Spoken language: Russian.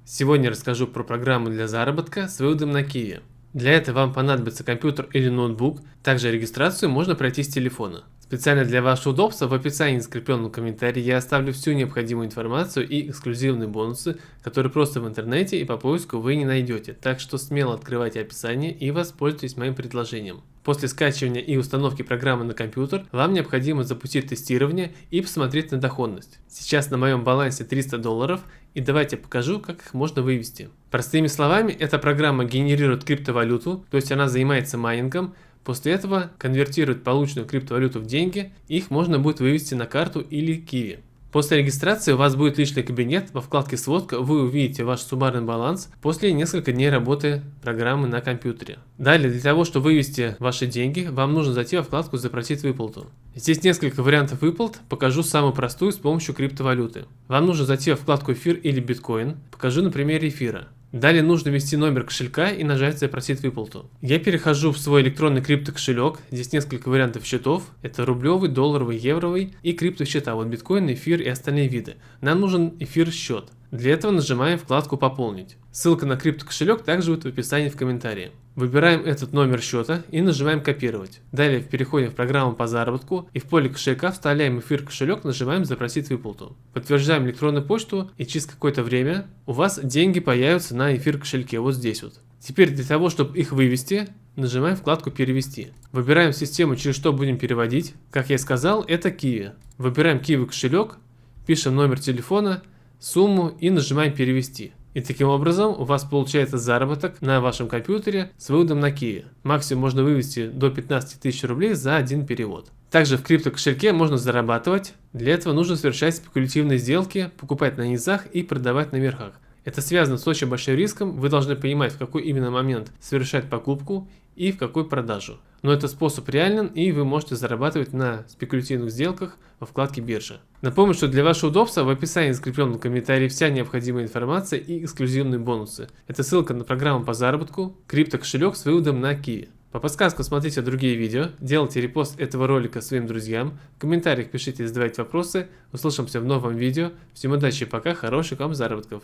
Сегодня расскажу про программу для заработка с выводом на Kiwi. Для этого вам понадобится компьютер или ноутбук, также регистрацию можно пройти с телефона. Специально для вашего удобства в описании закрепленном комментарии я оставлю всю необходимую информацию и эксклюзивные бонусы, которые просто в интернете и по поиску вы не найдете, так что смело открывайте описание и воспользуйтесь моим предложением. После скачивания и установки программы на компьютер вам необходимо запустить тестирование и посмотреть на доходность. Сейчас на моем балансе $300 и давайте покажу, как их можно вывести. Простыми словами, эта программа генерирует криптовалюту, то есть она занимается майнингом. После этого конвертирует полученную криптовалюту в деньги, их можно будет вывести на карту или Kiwi. После регистрации у вас будет личный кабинет, во вкладке «Сводка» вы увидите ваш суммарный баланс после нескольких дней работы программы на компьютере. Далее, для того, чтобы вывести ваши деньги, вам нужно зайти во вкладку «Запросить выплату». Здесь несколько вариантов выплат, покажу самую простую с помощью криптовалюты. Вам нужно зайти во вкладку «Эфир» или «Биткоин», покажу на примере эфира. Далее нужно ввести номер кошелька и нажать «Запросить выплату». Я перехожу в свой электронный криптокошелек. Здесь несколько вариантов счетов. Это рублевый, долларовый, евровый и криптосчета. Вот биткоин, эфир и остальные виды. Нам нужен эфир счет. Для этого нажимаем вкладку «Пополнить». Ссылка на криптокошелек также будет в описании в комментарии. Выбираем этот номер счета и нажимаем «Копировать». Далее переходим в программу по заработку и в поле кошелька вставляем эфир кошелек, нажимаем «Запросить выплату». Подтверждаем электронную почту и через какое-то время у вас деньги появятся на эфир кошельке вот здесь вот. Теперь для того, чтобы их вывести, нажимаем вкладку «Перевести». Выбираем систему, через что будем переводить. Как я сказал, это Kiwi. Выбираем Kiwi кошелек, пишем номер телефона, сумму и нажимаем «Перевести». И таким образом у вас получается заработок на вашем компьютере с выводом на Kiwi. Максимум можно вывести до 15 тысяч рублей за один перевод. Также в криптокошельке можно зарабатывать. Для этого нужно совершать спекулятивные сделки, покупать на низах и продавать на верхах. Это связано с очень большим риском, вы должны понимать, в какой именно момент совершать покупку и в какой продажу. Но этот способ реален, и вы можете зарабатывать на спекулятивных сделках во вкладке биржа. Напомню, что для вашего удобства в описании закреплен в комментарии вся необходимая информация и эксклюзивные бонусы. Это ссылка на программу по заработку, криптокошелек с выводом на Kiwi. По подсказкам смотрите другие видео, делайте репост этого ролика своим друзьям, в комментариях пишите и задавайте вопросы. Услышимся в новом видео. Всем удачи и пока, хороших вам заработков!